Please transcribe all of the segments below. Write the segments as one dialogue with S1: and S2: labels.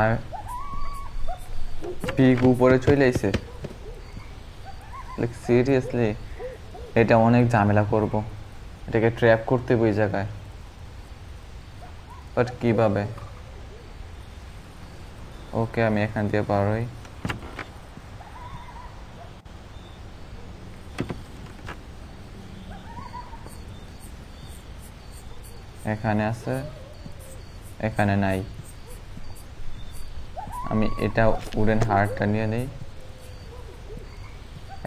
S1: আর pick উপরে চলে আইছে, লাইক সিরিয়াসলি এটা অনেক ঝামেলা করব, এটাকে ট্র্যাপ করতে হবে ওই জায়গায়, বাট কীভাবে? ওকে আমি এখান দিয়ে পার হই। এখানে আছে, এখানে নাই। আমি এটা উডেন হার্টটা নিয়ে নেই,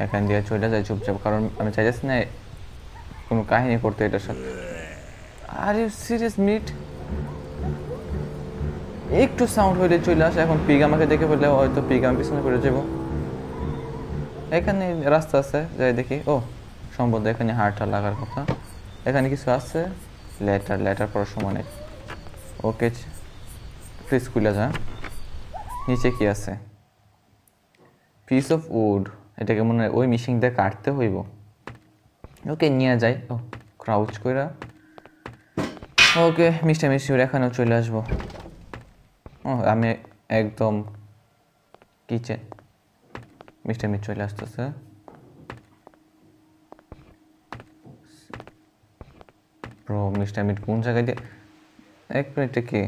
S1: এখান দিয়ে চলে যাই চুপচাপ, কারণ আমি চাইতেছি না কোনো কাহিনী করতে এটার সাথে। আরে সিরিয়াস মিট, একটু সাউন্ড হইলে চলে আসে। এখন পিগ আমাকে দেখে ফেললে হয়তো পিগ আমি পিছনে পড়ে যাবো। এখানে রাস্তা আছে, যাই দেখি। ও সম্ভবত এখানে হার্টটা লাগার কথা। এখানে কিছু আছে, লেটার লেটার পড়ার সময় নেই। ওকে প্লিজ খুলে যা। নিচে কি আছে? পিস অফ উড, এটাকে মনে হয় ওই মিশিং দিয়ে কাটতে হইব। ওকে নিয়ে যাই। ও ক্রাউচ কইরা ওকে মিষ্টি মিষ্টি এখানেও চলে আসবো। ও আমি একদম কিচেন, মিষ্টি মিষ্টি চলে আসতেছে। ব্রো মিষ্টি মিট কোন জায়গায় দিয়ে? এক মিনিটে কি